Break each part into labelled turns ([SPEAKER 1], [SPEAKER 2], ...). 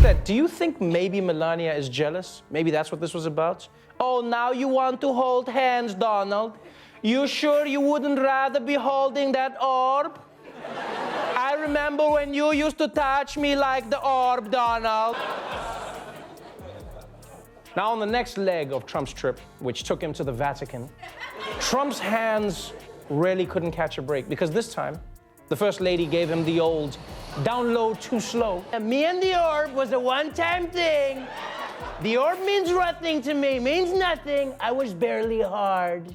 [SPEAKER 1] that? Do you think maybe Melania is jealous? Maybe that's what this was about? Oh, now you want to hold hands, Donald? You sure you wouldn't rather be holding that orb? I remember when you used to touch me like the orb, Donald. Now, on the next leg of Trump's trip, which took him to the Vatican, Trump's hands really couldn't catch a break because this time, the First Lady gave him the old down low, too slow. And me and the orb was a one-time thing. The orb means nothing to me, means nothing. I was barely hard.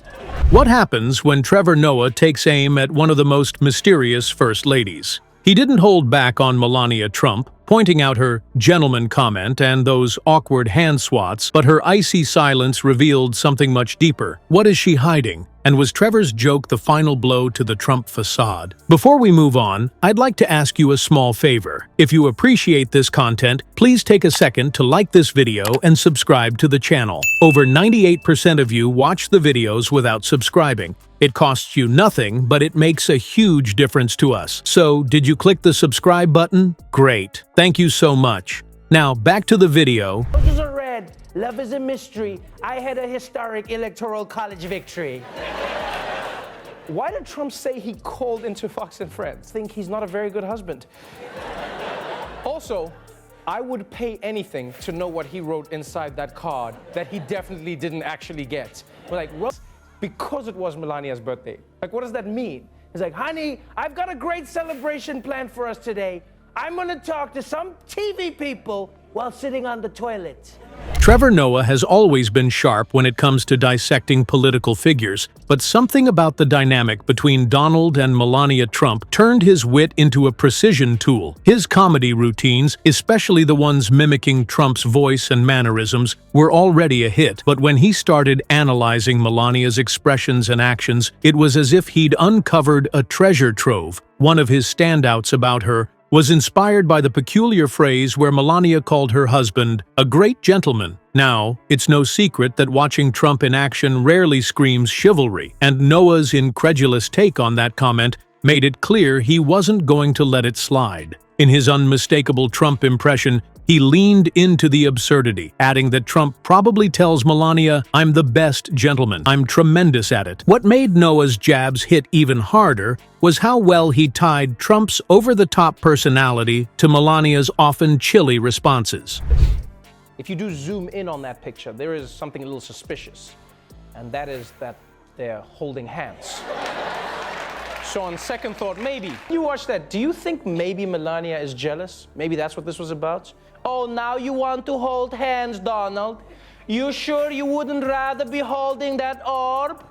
[SPEAKER 2] What happens when Trevor Noah takes aim at one of the most mysterious First Ladies? He didn't hold back on Melania Trump, pointing out her gentleman comment and those awkward hand swats, but her icy silence revealed something much deeper. What is she hiding? And was Trevor's joke the final blow to the Trump facade? Before we move on, I'd like to ask you a small favor. If you appreciate this content, please take a second to like this video and subscribe to the channel. Over 98% of you watch the videos without subscribing. It costs you nothing, but it makes a huge difference to us. So, did you click the subscribe button? Great. Thank you so much. Now, back to the video.
[SPEAKER 1] Roses are red, love is a mystery. I had a historic electoral college victory. Why did Trump say he called into Fox and Friends? Think he's not a very good husband. Also, I would pay anything to know what he wrote inside that card that he definitely didn't actually get. We're like, because it was Melania's birthday. Like, what does that mean? He's like, honey, I've got a great celebration planned for us today. I'm gonna talk to some TV people while sitting on the toilet.
[SPEAKER 2] Trevor Noah has always been sharp when it comes to dissecting political figures, but something about the dynamic between Donald and Melania Trump turned his wit into a precision tool. His comedy routines, especially the ones mimicking Trump's voice and mannerisms, were already a hit, but when he started analyzing Melania's expressions and actions, it was as if he'd uncovered a treasure trove. One of his standouts about her was inspired by the peculiar phrase where Melania called her husband a great gentleman. Now, it's no secret that watching Trump in action rarely screams chivalry, and Noah's incredulous take on that comment made it clear he wasn't going to let it slide. In his unmistakable Trump impression, he leaned into the absurdity, adding that Trump probably tells Melania, "I'm the best gentleman. I'm tremendous at it." What made Noah's jabs hit even harder was how well he tied Trump's over-the-top personality to Melania's often chilly responses.
[SPEAKER 1] If you do zoom in on that picture, there is something a little suspicious, and that is that they're holding hands. So on second thought, maybe. You watch that, do you think maybe Melania is jealous? Maybe that's what this was about? Oh, now you want to hold hands, Donald? You sure you wouldn't rather be holding that orb?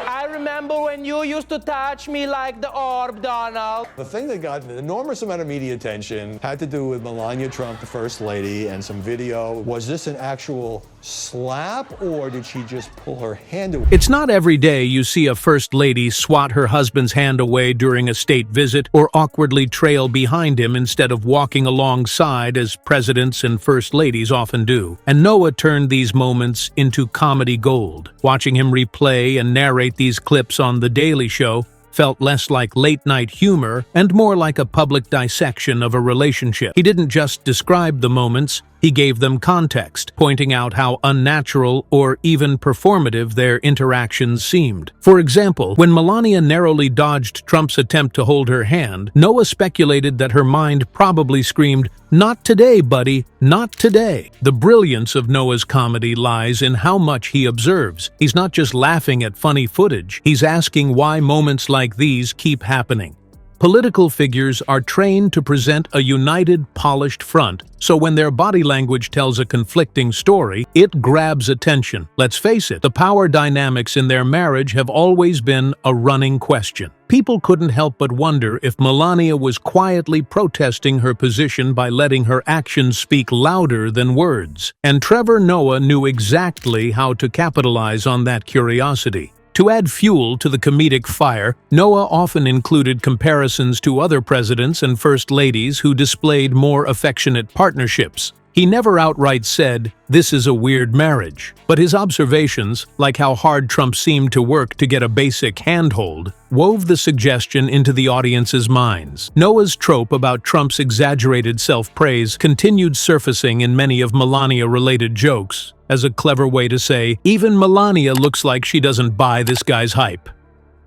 [SPEAKER 1] I remember when you used to touch me like the orb, Donald.
[SPEAKER 3] The thing that got an enormous amount of media attention had to do with Melania Trump, the First Lady, and some video. Was this an actual slap, or did she just pull her hand away?
[SPEAKER 2] It's not every day you see a First Lady swat her husband's hand away during a state visit or awkwardly trail behind him instead of walking alongside as presidents and First Ladies often do. And Noah turned these moments into comedy gold. Watching him replay and narrate these clips on The Daily Show felt less like late-night humor and more like a public dissection of a relationship. He didn't just describe the moments, he gave them context, pointing out how unnatural or even performative their interactions seemed. For example, when Melania narrowly dodged Trump's attempt to hold her hand, Noah speculated that her mind probably screamed, "Not today, buddy, not today." The brilliance of Noah's comedy lies in how much he observes. He's not just laughing at funny footage, he's asking why moments like these keep happening. Political figures are trained to present a united, polished front, so when their body language tells a conflicting story, it grabs attention. Let's face it, the power dynamics in their marriage have always been a running question. People couldn't help but wonder if Melania was quietly protesting her position by letting her actions speak louder than words. And Trevor Noah knew exactly how to capitalize on that curiosity. To add fuel to the comedic fire, Noah often included comparisons to other presidents and first ladies who displayed more affectionate partnerships. He never outright said, "This is a weird marriage," but his observations, like how hard Trump seemed to work to get a basic handhold, wove the suggestion into the audience's minds. Noah's trope about Trump's exaggerated self-praise continued surfacing in many of Melania-related jokes, as a clever way to say, even Melania looks like she doesn't buy this guy's hype.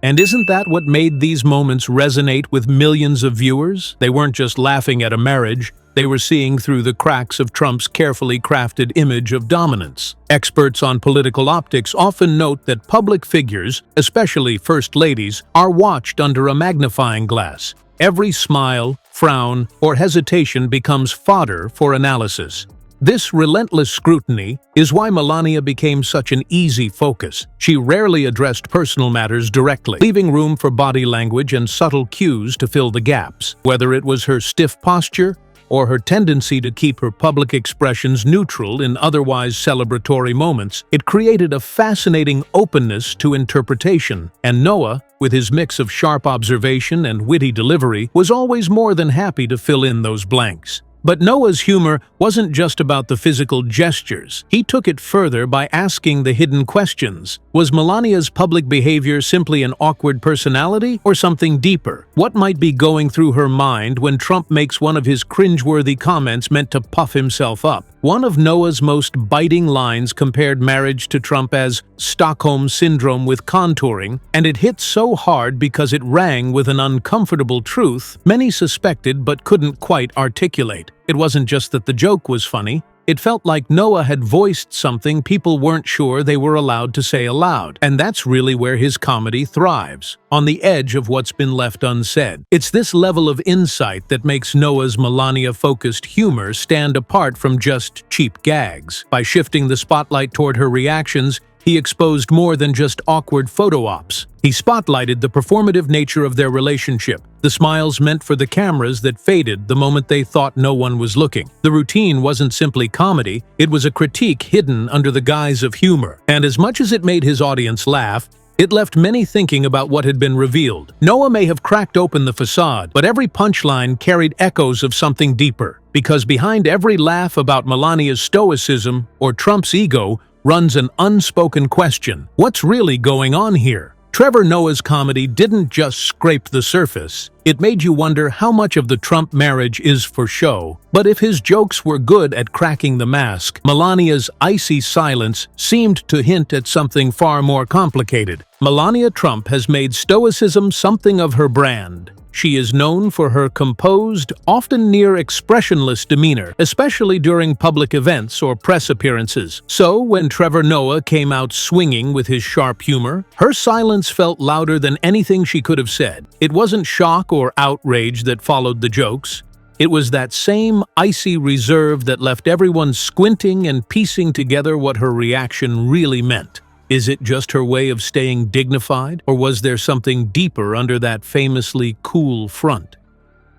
[SPEAKER 2] And isn't that what made these moments resonate with millions of viewers? They weren't just laughing at a marriage, they were seeing through the cracks of Trump's carefully crafted image of dominance. Experts on political optics often note that public figures, especially first ladies, are watched under a magnifying glass. Every smile, frown, or hesitation becomes fodder for analysis. This relentless scrutiny is why Melania became such an easy focus. She rarely addressed personal matters directly, leaving room for body language and subtle cues to fill the gaps. Whether it was her stiff posture or her tendency to keep her public expressions neutral in otherwise celebratory moments, it created a fascinating openness to interpretation. And Noah, with his mix of sharp observation and witty delivery, was always more than happy to fill in those blanks. But Noah's humor wasn't just about the physical gestures. He took it further by asking the hidden questions. Was Melania's public behavior simply an awkward personality or something deeper? What might be going through her mind when Trump makes one of his cringeworthy comments meant to puff himself up? One of Noah's most biting lines compared marriage to Trump as Stockholm Syndrome with contouring, and it hit so hard because it rang with an uncomfortable truth many suspected but couldn't quite articulate. It wasn't just that the joke was funny. It felt like Noah had voiced something people weren't sure they were allowed to say aloud. And that's really where his comedy thrives, on the edge of what's been left unsaid. It's this level of insight that makes Noah's Melania-focused humor stand apart from just cheap gags. By shifting the spotlight toward her reactions, he exposed more than just awkward photo ops. He spotlighted the performative nature of their relationship, the smiles meant for the cameras that faded the moment they thought no one was looking. The routine wasn't simply comedy, it was a critique hidden under the guise of humor. And as much as it made his audience laugh, it left many thinking about what had been revealed. Noah may have cracked open the facade, but every punchline carried echoes of something deeper. Because behind every laugh about Melania's stoicism or Trump's ego runs an unspoken question. What's really going on here? Trevor Noah's comedy didn't just scrape the surface. It made you wonder how much of the Trump marriage is for show. But if his jokes were good at cracking the mask, Melania's icy silence seemed to hint at something far more complicated. Melania Trump has made stoicism something of her brand. She is known for her composed, often near-expressionless demeanor, especially during public events or press appearances. So, when Trevor Noah came out swinging with his sharp humor, her silence felt louder than anything she could have said. It wasn't shock or outrage that followed the jokes. It was that same icy reserve that left everyone squinting and piecing together what her reaction really meant. Is it just her way of staying dignified, or was there something deeper under that famously cool front?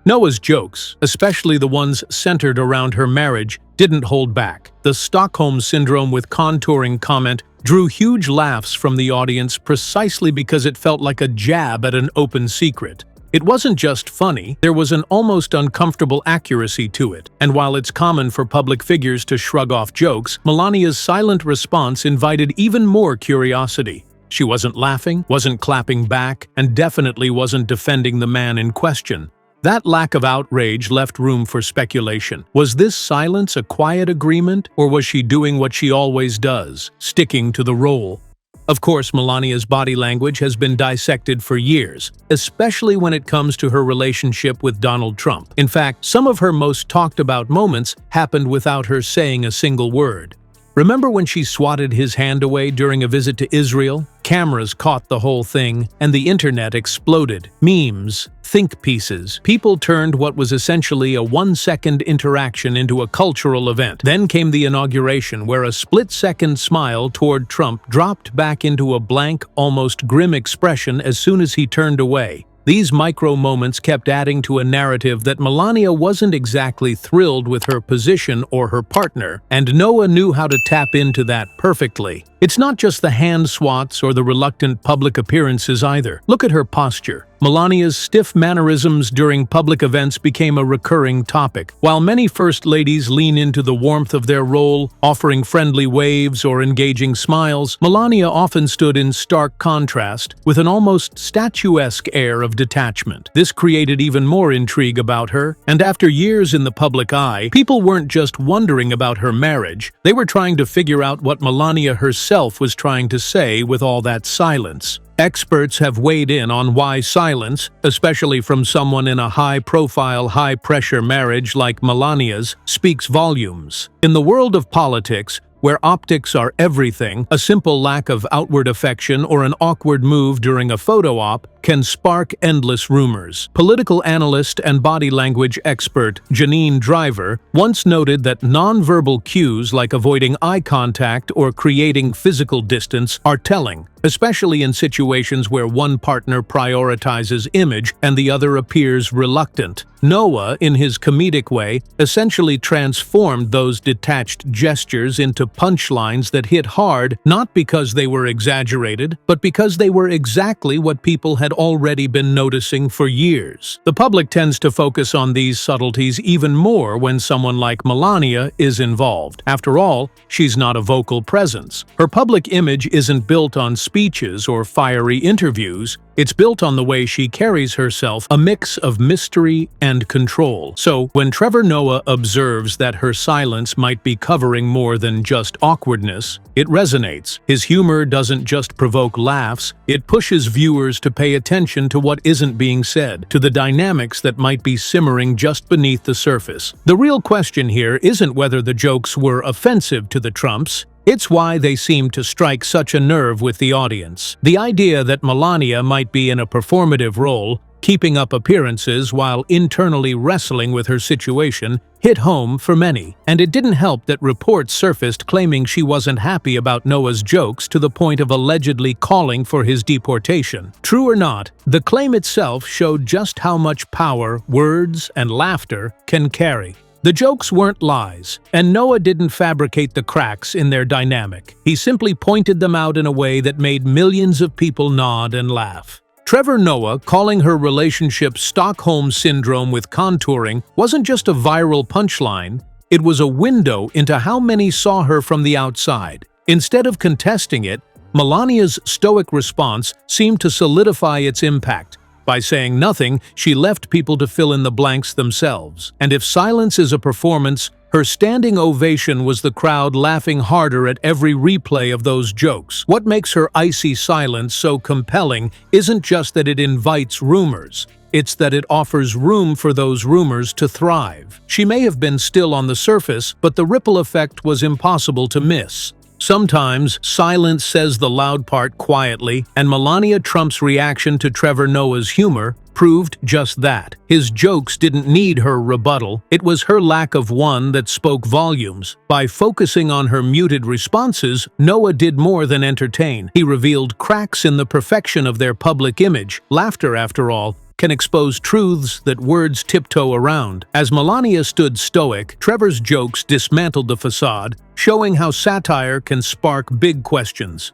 [SPEAKER 2] Noah's jokes, especially the ones centered around her marriage, didn't hold back. The Stockholm Syndrome with contouring comment drew huge laughs from the audience precisely because it felt like a jab at an open secret. It wasn't just funny, there was an almost uncomfortable accuracy to it. And while it's common for public figures to shrug off jokes, Melania's silent response invited even more curiosity. She wasn't laughing, wasn't clapping back, and definitely wasn't defending the man in question. That lack of outrage left room for speculation. Was this silence a quiet agreement, or was she doing what she always does, sticking to the role? Of course, Melania's body language has been dissected for years, especially when it comes to her relationship with Donald Trump. In fact, some of her most talked about moments happened without her saying a single word. Remember when she swatted his hand away during a visit to Israel? Cameras caught the whole thing, and the internet exploded. Memes, think pieces. People turned what was essentially a one-second interaction into a cultural event. Then came the inauguration, where a split-second smile toward Trump dropped back into a blank, almost grim expression as soon as he turned away. These micro-moments kept adding to a narrative that Melania wasn't exactly thrilled with her position or her partner, and Noah knew how to tap into that perfectly. It's not just the hand swats or the reluctant public appearances either. Look at her posture. Melania's stiff mannerisms during public events became a recurring topic. While many first ladies lean into the warmth of their role, offering friendly waves or engaging smiles, Melania often stood in stark contrast, with an almost statuesque air of detachment. This created even more intrigue about her, and after years in the public eye, people weren't just wondering about her marriage, they were trying to figure out what Melania herself was trying to say with all that silence. Experts have weighed in on why silence, especially from someone in a high-profile, high-pressure marriage like Melania's, speaks volumes. In the world of politics, where optics are everything, a simple lack of outward affection or an awkward move during a photo op can spark endless rumors. Political analyst and body language expert Janine Driver once noted that nonverbal cues like avoiding eye contact or creating physical distance are telling, especially in situations where one partner prioritizes image and the other appears reluctant. Noah, in his comedic way, essentially transformed those detached gestures into punchlines that hit hard, not because they were exaggerated, but because they were exactly what people had already been noticing for years. The public tends to focus on these subtleties even more when someone like Melania is involved. After all, she's not a vocal presence. Her public image isn't built on speeches or fiery interviews. It's built on the way she carries herself, a mix of mystery and control. So, when Trevor Noah observes that her silence might be covering more than just awkwardness, it resonates. His humor doesn't just provoke laughs, it pushes viewers to pay attention to what isn't being said, to the dynamics that might be simmering just beneath the surface. The real question here isn't whether the jokes were offensive to the Trumps. It's why they seem to strike such a nerve with the audience. The idea that Melania might be in a performative role, keeping up appearances while internally wrestling with her situation, hit home for many. And it didn't help that reports surfaced claiming she wasn't happy about Noah's jokes to the point of allegedly calling for his deportation. True or not, the claim itself showed just how much power words and laughter can carry. The jokes weren't lies, and Noah didn't fabricate the cracks in their dynamic. He simply pointed them out in a way that made millions of people nod and laugh. Trevor Noah calling her relationship Stockholm Syndrome with contouring wasn't just a viral punchline, it was a window into how many saw her from the outside. Instead of contesting it, Melania's stoic response seemed to solidify its impact. By saying nothing, she left people to fill in the blanks themselves. And if silence is a performance, her standing ovation was the crowd laughing harder at every replay of those jokes. What makes her icy silence so compelling isn't just that it invites rumors. It's that it offers room for those rumors to thrive. She may have been still on the surface, but the ripple effect was impossible to miss. Sometimes, silence says the loud part quietly, and Melania Trump's reaction to Trevor Noah's humor proved just that. His jokes didn't need her rebuttal, it was her lack of one that spoke volumes. By focusing on her muted responses, Noah did more than entertain. He revealed cracks in the perfection of their public image. Laughter, after all, can expose truths that words tiptoe around. As Melania stood stoic, Trevor's jokes dismantled the facade, showing how satire can spark big questions.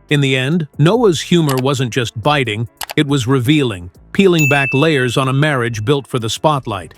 [SPEAKER 2] In the end, Noah's humor wasn't just biting, it was revealing, peeling back layers on a marriage built for the spotlight.